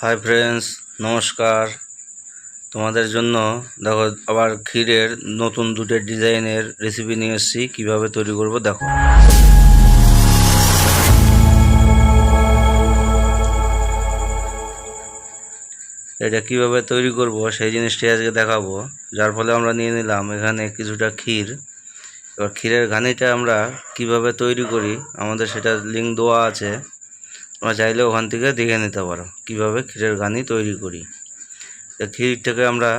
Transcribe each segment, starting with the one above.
Hi friends, নমস্কার। তোমাদের জন্য দেখো আবার ক্ষীরের নতুন দুটো ডিজাইনের রেসিপি নিয়ে এসেছি। কীভাবে তৈরি করব দেখো। এটা কিভাবে তৈরি করব সেই জিনিসটাই আজকে দেখাবো। যার ফলে আমরা নিয়ে নিলাম এখানে কিছুটা ক্ষীর। এবার ক্ষীরের ঘানিটা আমরা কিভাবে তৈরি করি আমাদের সেটা লিঙ্ক দেওয়া আছে, তোমরা চাইলে ওখান থেকে দেখে নিতে পারো কিভাবে ক্ষীরের ঘানি তৈরি করি। ক্ষীরটাকে আমরা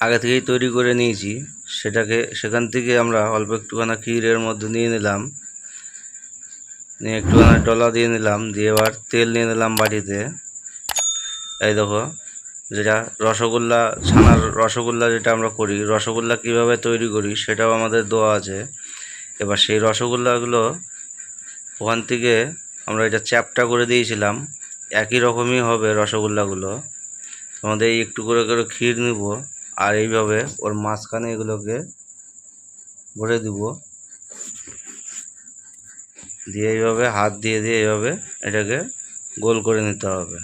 আগে থেকেই তৈরি করে নিয়েছি, সেখান থেকে আমরা অল্প একটুখানি ক্ষীরের মধ্যে নিয়ে নিলাম, নিয়ে একটুখানি ডলা দিয়ে নিলাম, দিয়ে এবার তেল নিয়ে নিলাম বাটিতে। এই দেখো, যেটা রসগোল্লা, ছানার রসগোল্লা যেটা আমরা করি, রসগোল্লা কিভাবে তৈরি করি সেটাও আমাদের দেওয়া আছে। এবার সেই রসগোল্লাগুলো ওখান থেকে আমরা এটা চ্যাপটা করে দিয়েছিলাম, একই রকমই হবে রসগোল্লাগুলো। আমাদের এই একটু করে করে ক্ষীর নিব, আর এইভাবে ওর মাঝখানে এগুলোকে ভরে দিব, দিয়ে এইভাবে হাত দিয়ে এইভাবে এটাকে গোল করে নিতে হবে,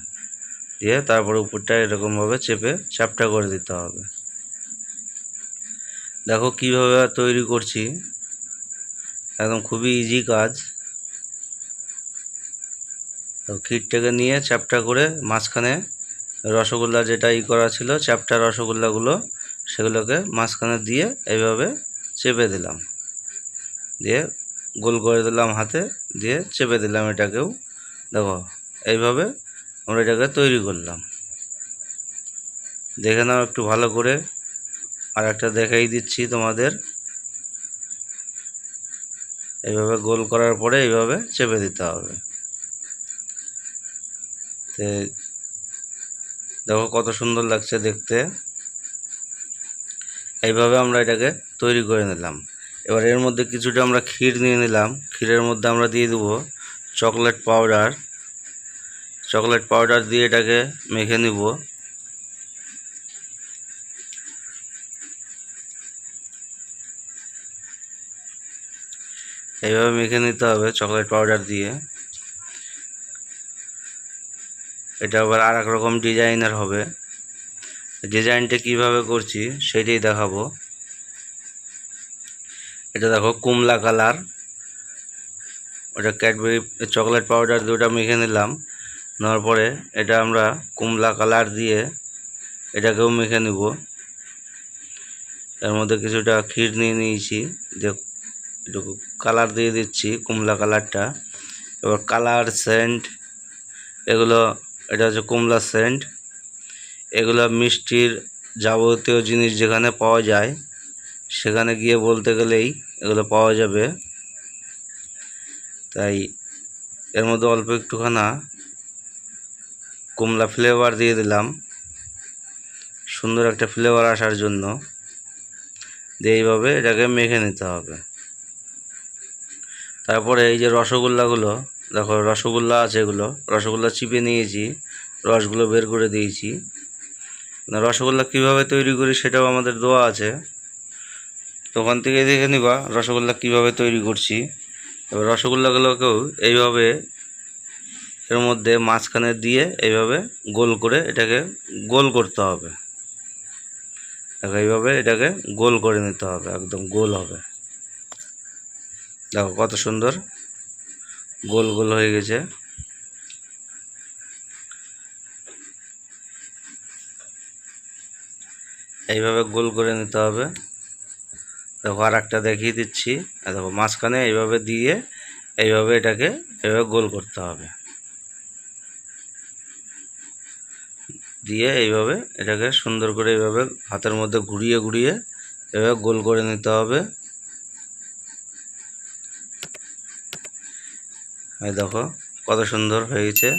দিয়ে তারপরে উপরটা এরকমভাবে চেপে চ্যাপটা করে দিতে হবে। দেখো কিভাবে তৈরি করছি, একদম খুবই ইজি কাজ। তো ক্ষীরটাকে নিয়ে চ্যাপটা করে মাঝখানে রসগোল্লা যেটা করা ছিল, চ্যাপটা রসগোল্লাগুলো সেগুলোকে মাঝখানে দিয়ে এইভাবে চেপে দিলাম, দিয়ে গোল করে দিলাম হাতে, দিয়ে চেপে দিলাম এটাকেও। দেখো এইভাবে আমরা এটাকে তৈরি করলাম। দেখে নাও একটু ভালো করে, আর একটা দেখাই দিচ্ছি তোমাদের। এইভাবে গোল করার পরে এইভাবে চেপে দিতে হবে। দেখো কত সুন্দর লাগছে দেখতে। এইভাবে আমরা এটাকে তৈরি করে নিলাম। এবার এর মধ্যে কিছুটা আমরা ক্ষীর নিয়ে নিলাম, ক্ষীরের মধ্যে আমরা দিয়ে দেবো চকলেট পাউডার দিয়ে এটাকে মেখে নিব। এইভাবে মেখে নিতে হবে চকলেট পাউডার দিয়ে। এটা আবার আর এক রকম ডিজাইনের হবে। ডিজাইনটা কিভাবে করছি সেটাই দেখাবো। এটা দেখো কমলা কালার, ওটা ক্যাডবেরি চকলেট পাউডার দিয়ে ওটা মেখে নিলাম। নেওয়ার পরে এটা আমরা কমলা কালার দিয়ে এটাকেও মেখে নিব। এর মধ্যে কিছুটা ক্ষীর নিয়ে নিয়েছি, দিয়ে একটু কালার দিয়ে দিচ্ছি কমলা কালারটা। এবার কালার, সেন্ট, এগুলো, এটা হচ্ছে কমলা সেন্ট। এগুলো মিষ্টির যাবতীয় জিনিস যেখানে পাওয়া যায় সেখানে গিয়ে বলতে গেলেই এগুলো পাওয়া যাবে। তাই এর মধ্যে অল্প একটুখানা কমলা ফ্লেভার দিয়ে দিলাম, সুন্দর একটা ফ্লেভার আসার জন্য। দিয়ে এইভাবে এটাকে মেখে নিতে হবে। তারপরে এই যে রসগোল্লাগুলো, দেখো রসগোল্লা আছে, এগুলো রসগোল্লা চিপে নিয়েছি, রসগুলো বের করে দিয়েছি। রসগোল্লা কিভাবে তৈরি করি সেটাও আমাদের দেওয়া আছে, তো ওখান থেকে দেখে নিবা রসগোল্লা কিভাবে তৈরি করছি। এবার রসগোল্লাগুলোকেও এইভাবে এর মধ্যে মাঝখানে দিয়ে এইভাবে গোল করে এটাকে গোল করতে হবে। দেখো এইভাবে এটাকে গোল করে নিতে হবে, একদম গোল হবে। দেখো কত সুন্দর গোল গোল হয়ে গেছে। এইভাবে গোল করে নিতে হবে। দেখো আর একটা দেখিয়ে দিচ্ছি, দেখো মাঝখানে এইভাবে দিয়ে এইভাবে এটাকে এইভাবে গোল করতে হবে, দিয়ে এইভাবে এটাকে সুন্দর করে এইভাবে হাতের মধ্যে ঘুরিয়ে ঘুরিয়ে এভাবে গোল করে নিতে হবে। এই দেখো কত সুন্দর হয়েছে।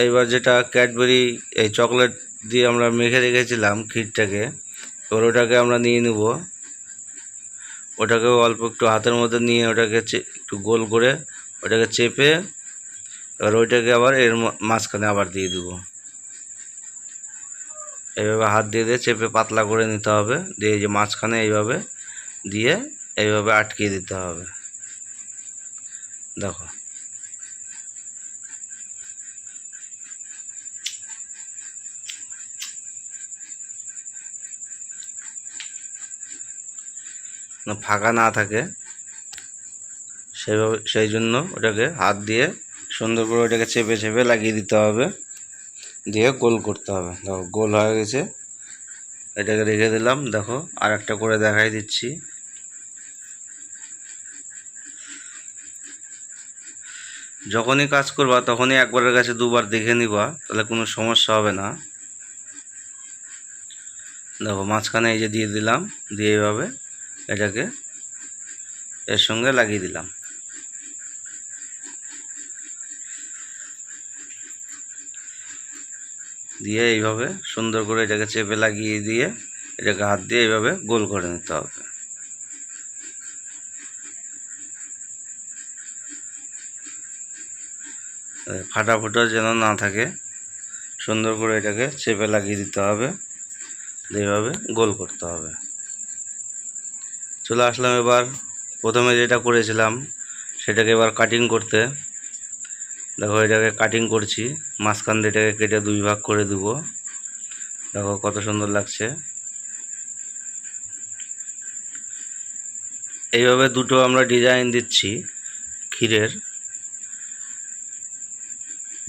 এইবার যেটা ক্যাডবেরি এই চকলেট দিয়ে আমরা মেখে রেখেছিলাম ক্ষীরটাকে, এবার ওটাকে আমরা নিয়ে নেব। ওটাকেও অল্প একটু হাতের মধ্যে নিয়ে ওটাকে একটু গোল করে ওটাকে চেপে এবার ওইটাকে আবার এর মাঝখানে আবার দিয়ে দেব। এইভাবে হাত দিয়ে দিয়ে চেপে পাতলা করে নিতে হবে, দিয়ে এই যে মাঝখানে এইভাবে দিয়ে এইভাবে আটকে দিতে হবে। দেখো ফাঁকা না থাকে, সেই জন্য ওটাকে হাত দিয়ে সুন্দর করে ওটাকে চেপে চেপে লাগিয়ে দিতে হবে, দিয়ে গোল করতে হবে। দেখো গোল হয়ে গেছে, এটাকে রেখে দিলাম। দেখো আর একটা করে দেখাই দিচ্ছি। যখনই কাজ করবা তখনই একবারের কাছে দুবার দেখে নিবা, তাহলে কোনো সমস্যা হবে না। দেখো মাঝখানে এই যে দিয়ে দিলাম, দিয়ে এইভাবে এটাকে এর সঙ্গে লাগিয়ে দিলাম। দিয়ে এইভাবে সুন্দর করে এটাকে চেপে লাগিয়ে দিয়ে এটাকে হাত দিয়ে এইভাবে গোল করে নিতে হবে। ফাটা ফুটা যেন না থাকে, সুন্দর করে এটাকে চেপে লাগিয়ে দিতে হবে, এইভাবে গোল করতে হবে। চলে আসলাম এবার প্রথমে যেটা করেছিলাম সেটাকে এবার কাটিং করতে। দেখো এটাকে কাটিং করছি, মাঝখান দিয়ে এটাকে কেটে 2 ভাগ করে দেব। দেখো কত সুন্দর লাগছে। এইভাবে দুটো আমরা ডিজাইন দিচ্ছি ক্ষীরের।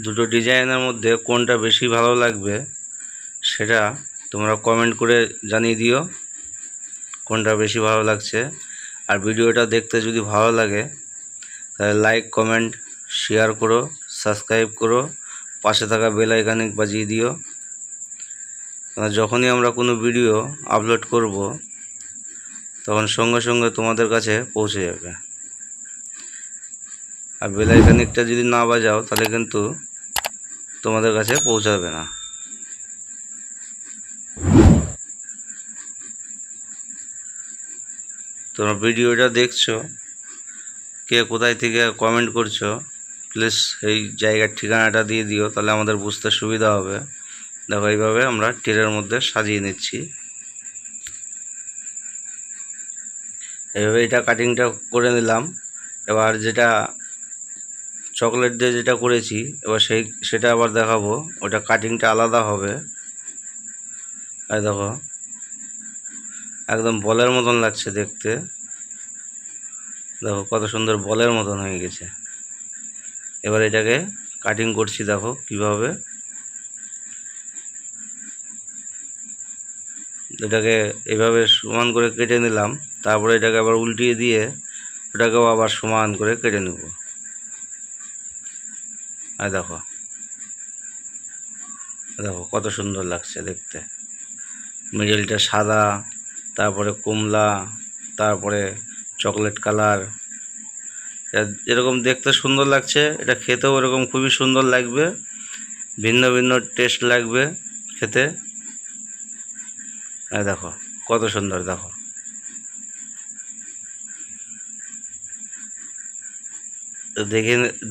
দুটো ডিজাইনের মধ্যে কোনটা বেশি ভালো লাগবে সেটা তোমরা কমেন্ট করে জানিয়ে দিও, কোনটা বেশি ভালো লাগছে। আর ভিডিওটা দেখতে যদি ভালো লাগে তাহলে লাইক কমেন্ট শেয়ার করো, সাবস্ক্রাইব করো, পাশে থাকা বেল আইকনে বাজিয়ে দিও। যখনই আমরা কোনো ভিডিও আপলোড করব তখন সঙ্গে সঙ্গে তোমাদের কাছে পৌঁছে যাবে। আর বেল আইকনটা যদি না বাজাও তাহলে কিন্তু তোমাদের কাছে পৌঁছাবে না। তোমরা ভিডিওটা দেখছো, কে কোথায় থেকে কমেন্ট করছো প্লিজ এই জায়গার ঠিকানাটা দিয়ে দিও, তাহলে আমাদের বুঝতে সুবিধা হবে। দেখো এইভাবে আমরা ট্রের মধ্যে সাজিয়ে নিচ্ছি। এইভাবে এটা কাটিংটা করে নিলাম। এবার যেটা চকলেট দিয়ে যেটা করেছি এবার সেটা আবার দেখাবো, ওটা কাটিংটা আলাদা হবে। আর দেখো একদম বলের মতন লাগছে দেখতে। দেখো কত সুন্দর বলের মতন হয়ে গেছে। এবার এটাকে কাটিং করছি, দেখো কিভাবে এটাকে এভাবে সমান করে কেটে নিলাম। তারপরে এটাকে আবার উল্টিয়ে দিয়ে ওটাকেও আবার সমান করে কেটে নেব। আর দেখো দেখো কত সুন্দর লাগছে দেখতে। মিডলটা সাদা, তারপরে কমলা, তারপরে চকলেট কালার। এরকম দেখতে সুন্দর লাগছে, এটা খেতেও এরকম খুবই সুন্দর লাগবে, ভিন্ন ভিন্ন টেস্ট লাগবে খেতে। দেখো কত সুন্দর। দেখো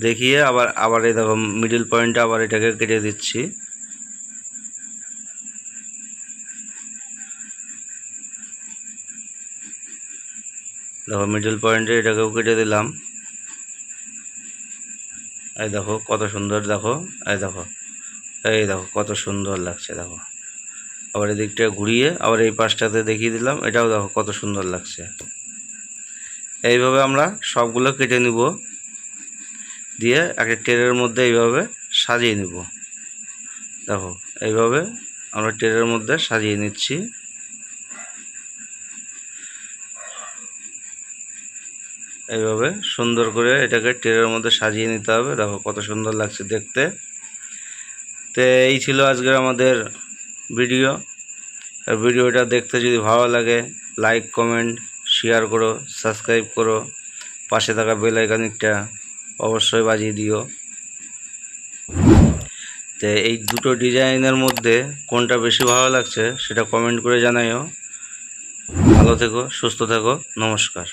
দেখিয়ে আবার এই দেখো মিডল পয়েন্টটা আবার এটাকে কেটে দিচ্ছি। দেখো মিডল পয়েন্টে এটাকেও কেটে দিলাম। এই দেখো কত সুন্দর। দেখো এই দেখো কত সুন্দর লাগছে। দেখো আবার এদিকটা ঘুরিয়ে আবার এই পাশটাতে দেখিয়ে দিলাম, এটাও দেখো কত সুন্দর লাগছে। এইভাবে আমরা সবগুলো কেটে নিব, দিয়ে একটা ট্রের মধ্যে এইভাবে সাজিয়ে নিব। দেখো এইভাবে আমরা ট্রের মধ্যে সাজিয়ে নিচ্ছি। এইভাবে সুন্দর করে এটাকে ট্রের মধ্যে সাজিয়ে নিতে হবে। দেখো কত সুন্দর লাগছে দেখতে। তো এই ছিল আজকের আমাদের ভিডিও। আর ভিডিওটা দেখতে যদি ভালো লাগে লাইক কমেন্ট শেয়ার করো, সাবস্ক্রাইব করো, পাশে থাকা বেল আইকনটা অবশ্যই বাজিয়ে দিও। তো এই দুটো ডিজাইনের মধ্যে কোনটা বেশি ভালো লাগছে সেটা কমেন্ট করে জানাইও। ভালো থেকো, সুস্থ থেকো, নমস্কার।